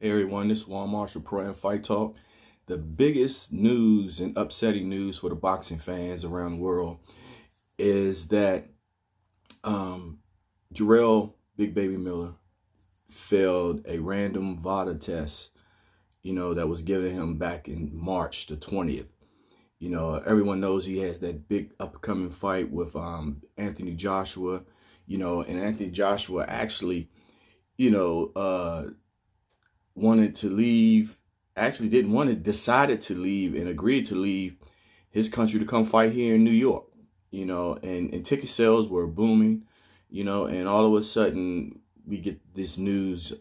Hey everyone, this is Juan Marshall Pro and Fight Talk. The biggest news and upsetting news for the boxing fans around the world is that Jarrell Big Baby Miller failed a random VADA test, that was given to him back in March the 20th. Everyone knows he has that big upcoming fight with Anthony Joshua, and Anthony Joshua actually, you know, uh, wanted to leave, actually didn't want to, decided to leave and agreed to leave his country to come fight here in New York, and ticket sales were booming, and all of a sudden we get this news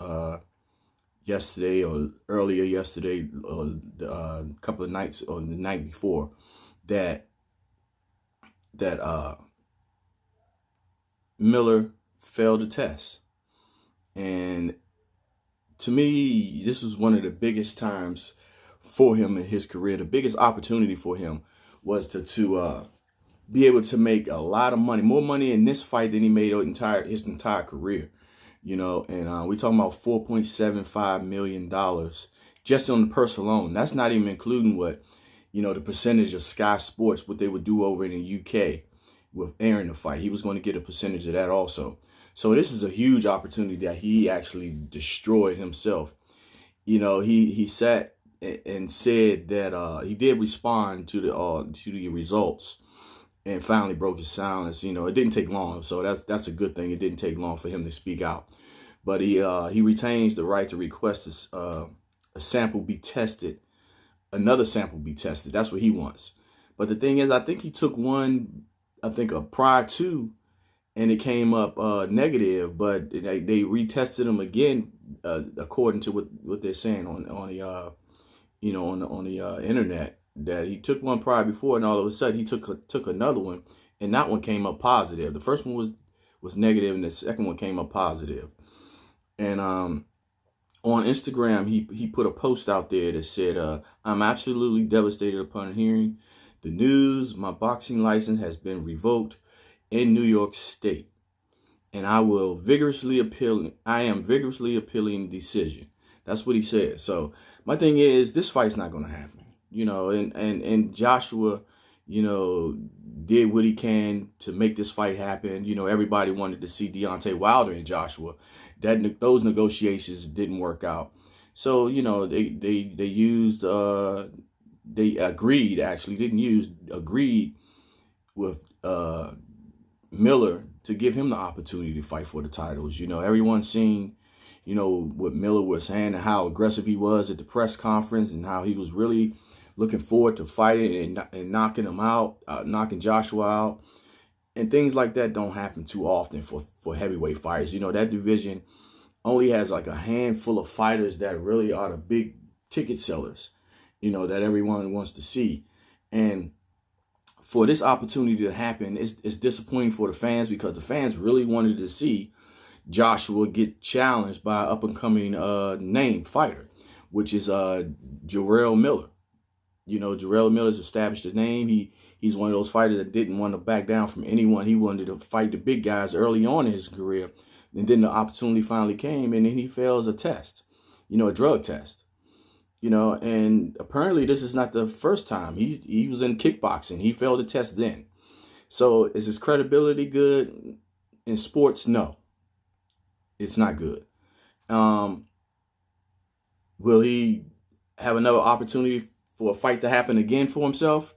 yesterday or earlier yesterday, or a couple of nights or the night before, that that Miller failed the test. And to me, this was one of the biggest times for him in his career. The biggest opportunity for him was to be able to make a lot of money, more money in this fight than he made his entire career. And we talking about $4.75 million just on the purse alone. That's not even including what, the percentage of Sky Sports, what they would do over in the UK with airing the fight. He was going to get a percentage of that also. So this is a huge opportunity that he actually destroyed himself. He sat and said that he did respond to the results and finally broke his silence. It didn't take long, so that's a good thing. It didn't take long for him to speak out, but he retains the right to request a sample be tested, another sample be tested. That's what he wants. But the thing is, I think he took one, prior to, and it came up negative, but they retested him again, according to what they're saying on the internet, that he took one prior before, and all of a sudden he took another one, and that one came up positive. The first one was negative, and the second one came up positive. And on Instagram, he put a post out there that said, "I'm absolutely devastated upon hearing the news. My boxing license has been revoked in New York State, and I am vigorously appealing the decision." That's what he said. So my thing is, this fight's not going to happen. And Joshua, did what he can to make this fight happen. Everybody wanted to see Deontay Wilder and Joshua. Those negotiations didn't work out. So, they used, they agreed, actually didn't use, agreed with Miller to give him the opportunity to fight for the titles. Everyone's seen, what Miller was saying and how aggressive he was at the press conference and how he was really looking forward to fighting and knocking him out, knocking Joshua out. And things like that don't happen too often for heavyweight fighters. That division only has like a handful of fighters that really are the big ticket sellers, that everyone wants to see. And for this opportunity to happen, it's disappointing for the fans, because the fans really wanted to see Joshua get challenged by an up-and-coming named fighter, which is Jarrell Miller. Jarrell Miller's established his name. He's one of those fighters that didn't want to back down from anyone. He wanted to fight the big guys early on in his career. And then the opportunity finally came, and then he fails a test, a drug test. And apparently this is not the first time. He was in kickboxing. He failed the test then. So is his credibility good in sports? No, it's not good. Will he have another opportunity for a fight to happen again for himself?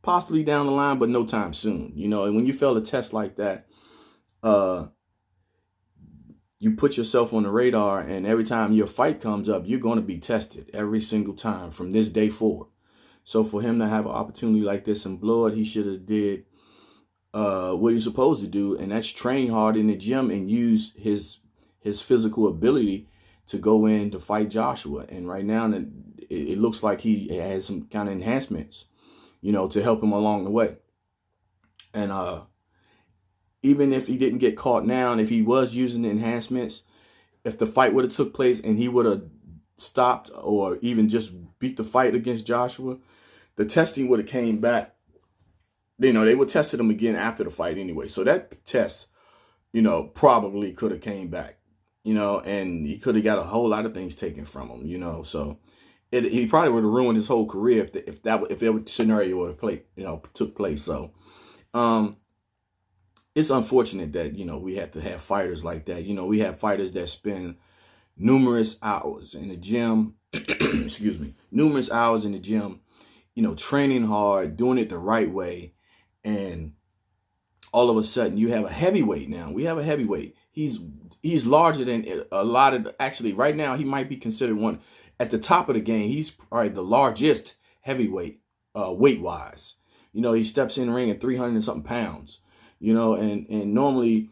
Possibly down the line, but no time soon. And when you fail a test like that, you put yourself on the radar, and every time your fight comes up, you're going to be tested every single time from this day forward. So for him to have an opportunity like this and blow it, he should have did what he's supposed to do, and that's train hard in the gym and use his physical ability to go in to fight Joshua. And right now, it looks like he has some kind of enhancements, to help him along the way. And even if he didn't get caught now, and if he was using the enhancements, if the fight would have took place and he would have stopped or even just beat the fight against Joshua, the testing would have came back. They would tested him again after the fight anyway. So that test, probably could have came back, you know, and he could have got a whole lot of things taken from him, you know. So he probably would have ruined his whole career if that scenario would have took place. So it's unfortunate that, you know, we have to have fighters like that. You know, we have fighters that spend numerous hours in the gym, excuse me, numerous hours in the gym, you know, training hard, doing it the right way. And all of a sudden you have a heavyweight now. We have a heavyweight. He's larger than a lot of, actually right now he might be considered one at the top of the game. He's probably the largest heavyweight weight wise. You know, he steps in the ring at 300 and something pounds, you know, and normally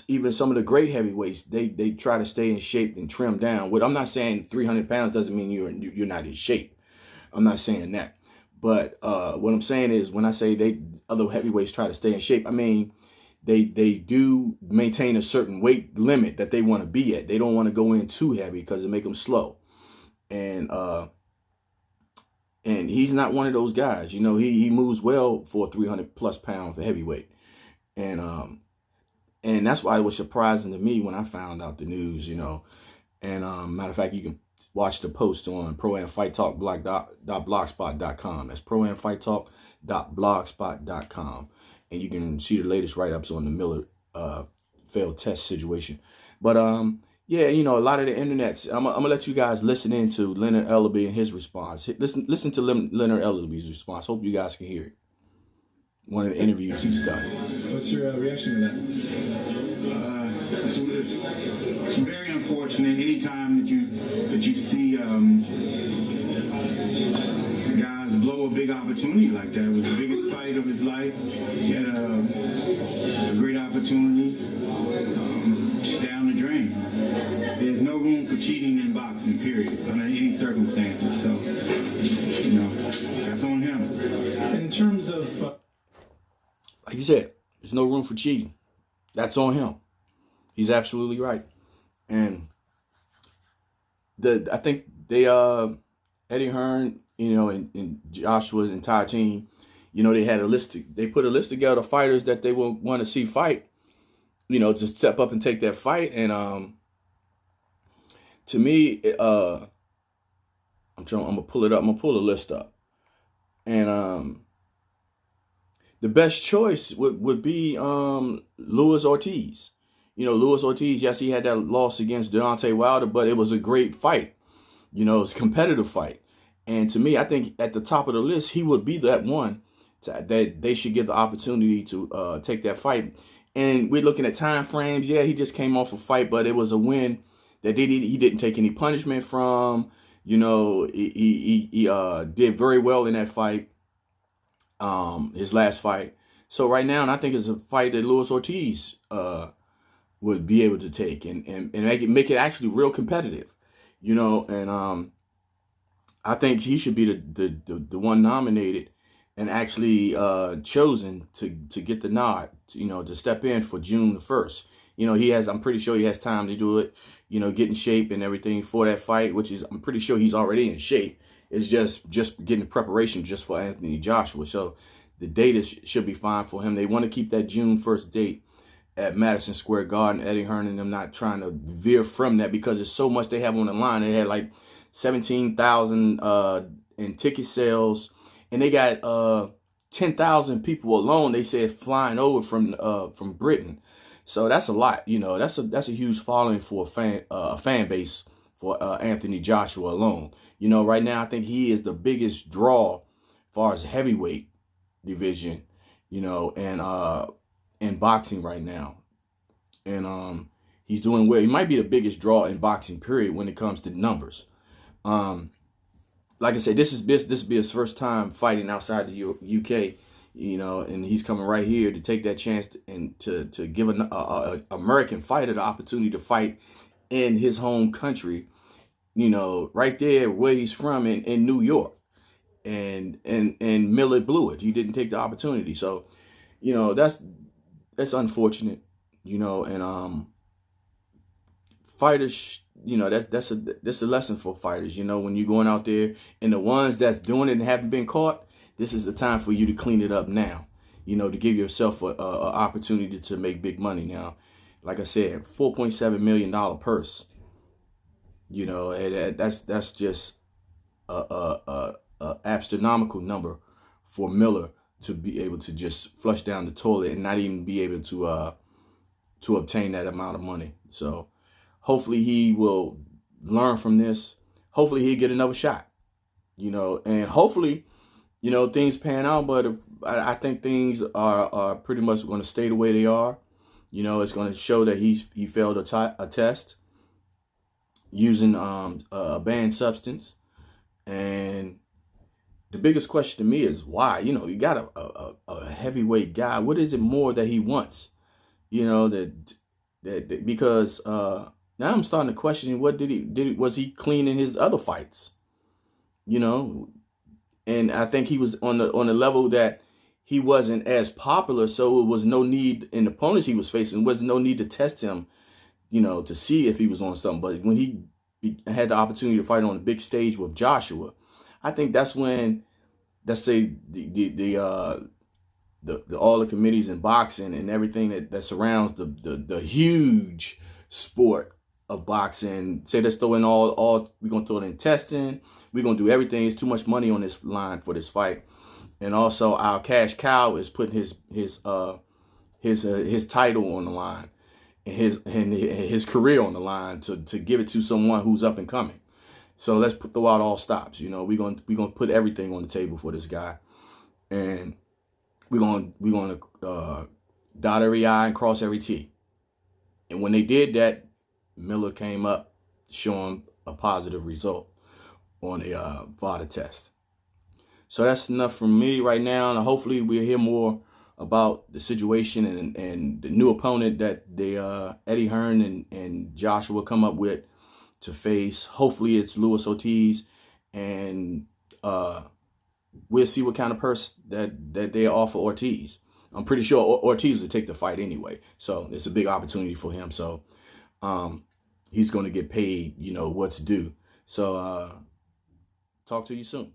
even some of the great heavyweights, they try to stay in shape and trim down. What I'm not saying 300 pounds doesn't mean you're not in shape. I'm not saying that. But what I'm saying is when I say other heavyweights try to stay in shape, I mean, they do maintain a certain weight limit that they want to be at. They don't want to go in too heavy because it make them slow. And he's not one of those guys. You know, he moves well for a 300 plus pound heavyweight. And that's why it was surprising to me when I found out the news, you know. And matter of fact, you can watch the post on proamfighttalk.blogspot.com. That's proamfighttalk.blogspot.com. And you can see the latest write-ups on the Miller failed test situation. But yeah, you know, a lot of the internets, I'm gonna let you guys listen in to Leonard Ellerbe and his response. Listen to Leonard Ellerbe's response. Hope you guys can hear it. One of the interviews he's done. What's your reaction to that? It's very unfortunate. Anytime that you see guys blow a big opportunity like that. It was the biggest fight of his life. He had a great opportunity. Just down the drain. There's no room for cheating in boxing, period, under any circumstances. So, you know, that's on him. In terms of like you said, there's no room for cheating. That's on him. He's absolutely right. And I think they Eddie Hearn, you know, and Joshua's entire team, you know, they put a list together of fighters that they will want to see fight, you know, to step up and take that fight. And to me, I'm gonna pull it up. I'm gonna pull the list up. And the best choice would be Luis Ortiz. You know, Luis Ortiz, yes, he had that loss against Deontay Wilder, but it was a great fight. You know, it's a competitive fight. And to me, I think at the top of the list, he would be that one that they should get the opportunity to take that fight. And we're looking at time frames. Yeah, he just came off a fight, but it was a win that he didn't take any punishment from. You know, he did very well in that fight, his last fight. So right now, and I think it's a fight that Luis Ortiz would be able to take and make it actually real competitive. You know, and I think he should be the one nominated and actually chosen to get the nod, you know, to step in for June the 1st. You know, I'm pretty sure he has time to do it, you know, get in shape and everything for that fight, which is, I'm pretty sure he's already in shape. It's just getting preparation just for Anthony Joshua. So the date should be fine for him. They want to keep that June 1st date at Madison Square Garden. Eddie Hearn and them not trying to veer from that because there's so much they have on the line. They had like 17,000 in ticket sales, and they got 10,000 people alone, they said, flying over from Britain. So that's a lot. You know, that's a huge following for a fan base for Anthony Joshua alone. You know, right now I think he is the biggest draw as far as heavyweight division, you know, and in boxing right now. And he's doing well. He might be the biggest draw in boxing, period, when it comes to numbers. Like I said, this will be his first time fighting outside the UK, you know, and he's coming right here to take that chance to give an American fighter the opportunity to fight in his home country, you know, right there where he's from in New York. And Miller blew it. He didn't take the opportunity. So, you know, that's unfortunate, you know, and fighters, you know, that's a lesson for fighters. You know, when you're going out there and the ones that's doing it and haven't been caught, this is the time for you to clean it up now, you know, to give yourself a opportunity to make big money now. like I said, $4.7 million purse. You know, and that's just a astronomical number for Miller to be able to just flush down the toilet and not even be able to obtain that amount of money. So hopefully he will learn from this. Hopefully he'll get another shot, you know, and hopefully, you know, things pan out. But I think things are pretty much going to stay the way they are. You know, it's going to show that he failed a test using a banned substance. And the biggest question to me is why? You know, you got a heavyweight guy. What is it more that he wants? You know, that because now I'm starting to question, what was he clean in his other fights? You know, and I think he was on the level that he wasn't as popular, so it was no need, in the opponents he was facing, was no need to test him, you know, to see if he was on something. But when he had the opportunity to fight on the big stage with Joshua, I think that's when, let's say, the all the committees in boxing and everything that surrounds the huge sport of boxing, say, let's throw in all we're gonna throw it in testing, we're gonna do everything. It's too much money on this line for this fight. And also our cash cow is putting his title on the line and his career on the line to give it to someone who's up and coming. So let's throw out all stops. You know, we're gonna put everything on the table for this guy, and we're gonna dot every I and cross every T. And when they did that, Miller came up showing a positive result on a VADA test. So that's enough from me right now, and hopefully we'll hear more about the situation and the new opponent that Eddie Hearn and Joshua come up with to face. Hopefully it's Luis Ortiz, and we'll see what kind of purse that they offer Ortiz. I'm pretty sure Ortiz will take the fight anyway, so it's a big opportunity for him. So he's going to get paid, you know, what's due. So talk to you soon.